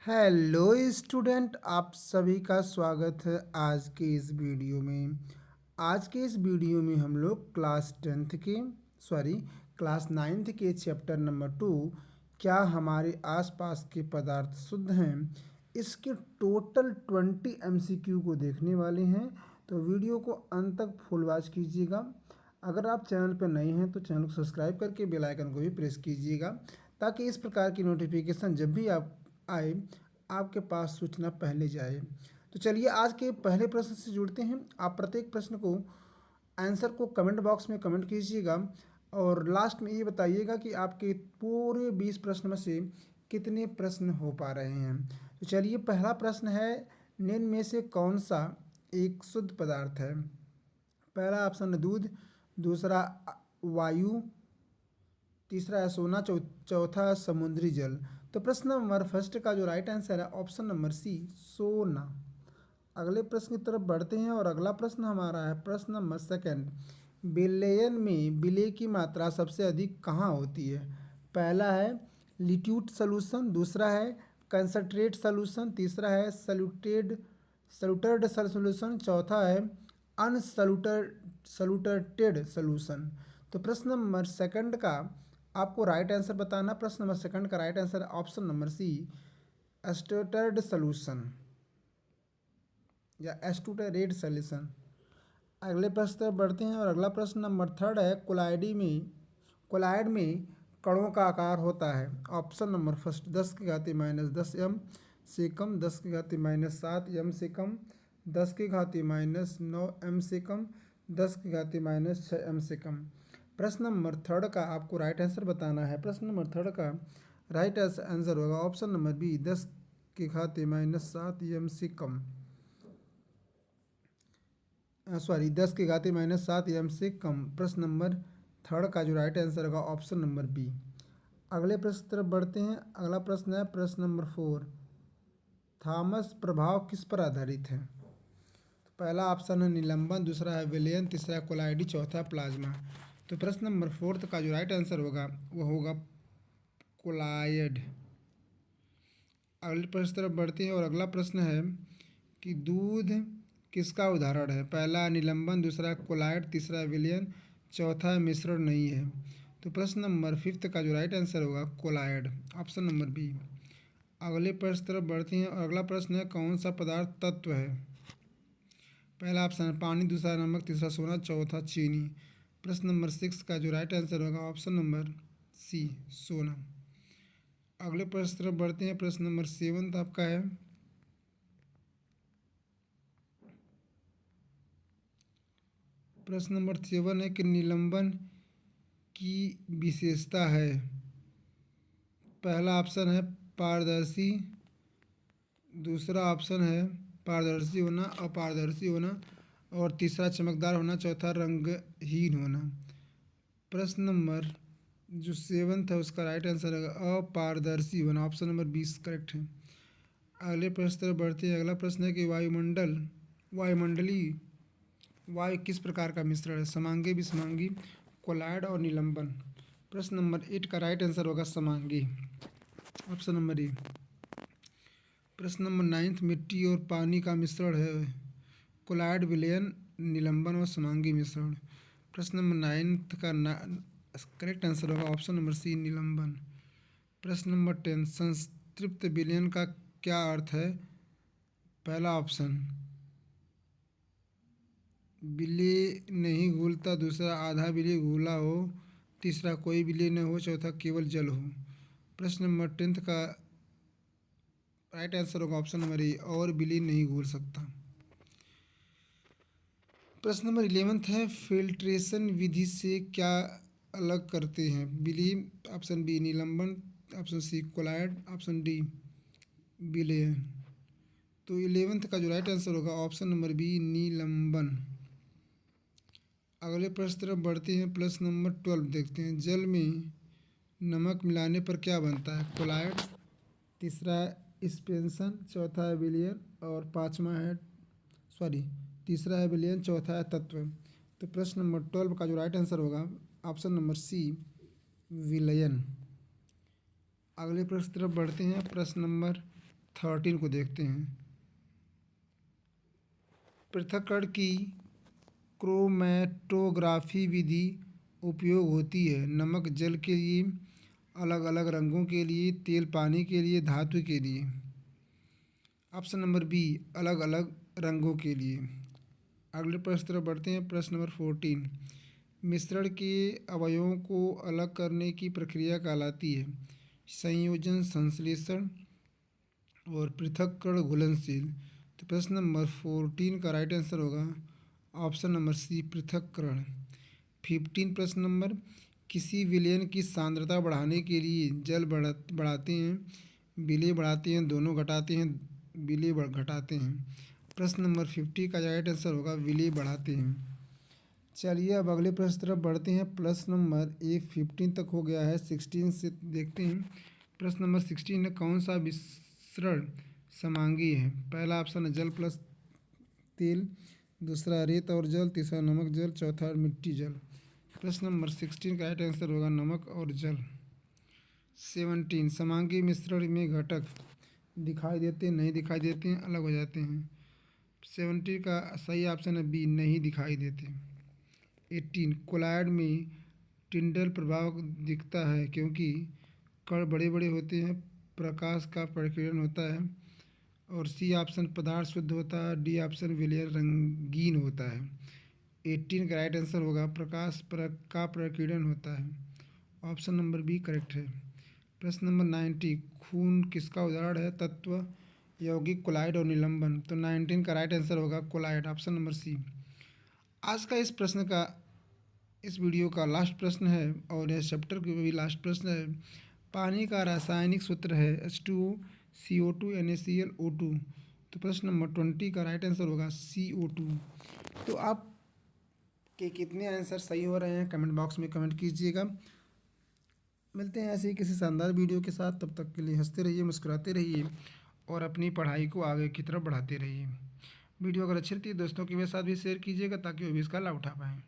Hello student, आप सभी का स्वागत है आज के इस वीडियो में। आज के इस वीडियो में हम लोग क्लास नाइन्थ के चैप्टर नंबर 2 क्या हमारे आसपास के पदार्थ शुद्ध हैं, इसके टोटल 20 MCQ को देखने वाले हैं। तो वीडियो को अंत तक फुल वॉच कीजिएगा। अगर आप चैनल पर नए हैं तो चैनल को सब्सक्राइब करके बेल आइकन को भी प्रेस कीजिएगा, ताकि इस प्रकार की नोटिफिकेशन जब भी आप आए आपके पास सूचना पहले जाए। तो चलिए आज के पहले प्रश्न से जुड़ते हैं। आप प्रत्येक प्रश्न को आंसर को कमेंट बॉक्स में कमेंट कीजिएगा और लास्ट में ये बताइएगा कि आपके पूरे 20 प्रश्न में से कितने प्रश्न हो पा रहे हैं। तो चलिए पहला प्रश्न है, निम्न में से कौन सा एक शुद्ध पदार्थ है? पहला ऑप्शन है दूध, दूसरा वायु, तीसरा है सोना, चौथा है समुद्री जल। तो प्रश्न नंबर फर्स्ट का जो राइट आंसर है ऑप्शन नंबर सी, सोना। अगले प्रश्न की तरफ बढ़ते हैं और अगला प्रश्न हमारा है प्रश्न नंबर सेकंड, विलयन में विलय की मात्रा सबसे अधिक कहाँ होती है? पहला है लिट्यूट सॉल्यूशन, दूसरा है कंसंट्रेट सॉल्यूशन, तीसरा है सल्यूटेड सॉल्यूशन, चौथा है अनसल्यूटेड सॉल्यूशन। तो प्रश्न नंबर सेकंड का आपको राइट आंसर बताना। प्रश्न नंबर सेकंड का राइट आंसर है ऑप्शन नंबर सी, एस्टोटेड सॉल्यूशन या एस्टोटेरेड सॉल्यूशन। अगले प्रश्न पर बढ़ते हैं और अगला प्रश्न नंबर थर्ड है, कोलाइड में कणों का आकार होता है। ऑप्शन नंबर फर्स्ट 10⁻⁻10 से कम, 10⁻⁻7 m से कम, 10⁻⁻9 m से कम, 10⁻⁻6 m से कम। प्रश्न नंबर थर्ड का आपको राइट आंसर बताना है। प्रश्न नंबर थर्ड का राइट आंसर होगा ऑप्शन नंबर बी, 10⁻⁻7 m से कम, 10⁻⁻7 m से कम। प्रश्न नंबर थर्ड का जो राइट आंसर होगा ऑप्शन नंबर बी। अगले प्रश्न की तरफ बढ़ते हैं। अगला प्रश्न है प्रश्न नंबर 4, थॉमस प्रभाव किस पर आधारित है? तो पहला ऑप्शन है निलंबन, दूसरा है विलयन, तीसरा है कोलाइडी, चौथा प्लाज्मा। तो प्रश्न नंबर फोर्थ का जो राइट आंसर होगा वो होगा कोलायड। अगले प्रश्न तरफ बढ़ते हैं और अगला प्रश्न है कि दूध किसका उदाहरण है? पहला निलंबन, दूसरा कोलाइड, तीसरा विलयन, चौथा मिश्रण नहीं है। तो प्रश्न नंबर फिफ्थ का जो राइट आंसर होगा कोलाइड, ऑप्शन नंबर बी। अगले प्रश्न तरफ बढ़ते हैं और अगला प्रश्न है कौन सा पदार्थ तत्व है? पहला ऑप्शन है पानी, दूसरा नमक, तीसरा सोना, चौथा चीनी। प्रश्न नंबर सिक्स का जो राइट आंसर होगा ऑप्शन नंबर सी, सोना। अगले प्रश्न तरफ बढ़ते हैं। प्रश्न नंबर सेवन आपका है, प्रश्न नंबर सेवन है कि निलंबन की विशेषता है। पहला ऑप्शन है पारदर्शी, दूसरा ऑप्शन है पारदर्शी होना, अपारदर्शी होना, और तीसरा चमकदार होना, चौथा रंगहीन होना। प्रश्न नंबर जो सेवन्थ है उसका राइट आंसर है अपारदर्शी होना, ऑप्शन नंबर 20 करेक्ट है। अगले प्रश्न तरफ बढ़ते हैं। अगला प्रश्न है कि वायुमंडलीय वायु किस प्रकार का मिश्रण है? समांगी, विसमांगी, कोलाइड और निलंबन। प्रश्न नंबर 8 का राइट आंसर होगा समांगी, ऑप्शन नंबर ए। प्रश्न नंबर नाइन्थ, मिट्टी और पानी का मिश्रण है कोलाइड, विलयन, निलंबन और समांगी मिश्रण। प्रश्न नंबर नाइन्थ का करेक्ट आंसर होगा ऑप्शन नंबर सी, निलंबन। प्रश्न नंबर 10, संतृप्त विलयन का क्या अर्थ है? पहला ऑप्शन विलय नहीं घुलता, दूसरा आधा विलय घुला हो, तीसरा कोई विलय न हो, चौथा केवल जल हो। प्रश्न नंबर 10 का राइट आंसर होगा ऑप्शन नंबर ए, और विलय नहीं घुल सकता। प्रश्न नंबर 11 है, फिल्ट्रेशन विधि से क्या अलग करते हैं? विलय, ऑप्शन बी निलंबन, option C colloid, option D विलय। तो 11 का जो राइट आंसर होगा ऑप्शन नंबर बी, निलंबन। अगले प्रश्न तरफ बढ़ते हैं। प्रश्न नंबर 12 देखते हैं, जल में नमक मिलाने पर क्या बनता है? कोलाइड, तीसरा है स्पेंसन, चौथा है विलियन और तीसरा है विलियन, चौथा है तत्व। तो प्रश्न नंबर 12 का जो राइट आंसर होगा ऑप्शन नंबर सी, विलयन। अगले प्रश्न तरफ बढ़ते हैं। प्रश्न नंबर 13 को देखते हैं। पृथक्करण की क्रोमैटोग्राफी विधि उपयोग होती है नमक जल के लिए, अलग अलग रंगों के लिए, तेल पानी के लिए, धातु के लिए। ऑप्शन नंबर बी अलग अलग रंगों के लिए। अगले प्रश्न तरफ बढ़ते हैं। प्रश्न नंबर 14 मिश्रण के अवयवों को अलग करने की प्रक्रिया कहलाती है संयोजन, संश्लेषण और पृथक्करण, घुलनशील। तो प्रश्न नंबर 14 का राइट आंसर होगा ऑप्शन नंबर सी पृथक्करण। 15 प्रश्न नंबर किसी विलयन की सांद्रता बढ़ाने के लिए जल बढ़ाते हैं, विलेय बढ़ाते हैं, दोनों घटाते हैं, विलेय घटाते हैं। प्रश्न नंबर 50 का राइट आंसर होगा विलेय बढ़ाते हैं। चलिए अब अगले प्रश्न तरफ बढ़ते हैं। प्रश्न नंबर 15 तक हो गया है, 16 से देखते हैं। प्रश्न नंबर 16 है कौन सा मिश्रण समांगी है? पहला ऑप्शन है जल प्लस तेल, दूसरा रेत और जल, तीसरा नमक जल, चौथा मिट्टी जल। प्रश्न नंबर 16 का राइट आंसर होगा नमक और जल। 17 समांगी मिश्रण में घटक दिखाई देते हैं, नहीं दिखाई देते हैं, अलग हो जाते हैं। 17 का सही ऑप्शन है बी नहीं दिखाई देते। 18 कोलायड में टिंडल प्रभाव दिखता है क्योंकि कण बड़े बड़े होते हैं, प्रकाश का प्रकीर्णन होता है। और सी ऑप्शन पदार्थ शुद्ध होता है, डी ऑप्शन विलयन रंगीन होता है। 18 का राइट आंसर होगा प्रकाश का प्रकीर्णन होता है। ऑप्शन नंबर बी करेक्ट है। प्रश्न नंबर 90 खून किसका उदाहरण है? तत्व, यौगिक, कोलाइड और निलंबन। तो 19 का राइट आंसर होगा कोलाइड, ऑप्शन नंबर सी। आज का इस वीडियो का लास्ट प्रश्न है और यह चैप्टर का भी लास्ट प्रश्न है। पानी का रासायनिक सूत्र है H2O CO2 NaCl O2। तो प्रश्न नंबर 20 का राइट आंसर होगा CO2। तो आप के कितने आंसर सही हो रहे हैं कमेंट बॉक्स में कमेंट कीजिएगा। मिलते हैं ऐसे ही किसी शानदार वीडियो के साथ, तब तक के लिए हंसते रहिए, मुस्कुराते रहिए और अपनी पढ़ाई को आगे की तरफ बढ़ाते रहिए। वीडियो अगर अच्छी लगती है दोस्तों के साथ भी शेयर कीजिएगा ताकि वो भी इसका लाभ उठा पाएँ।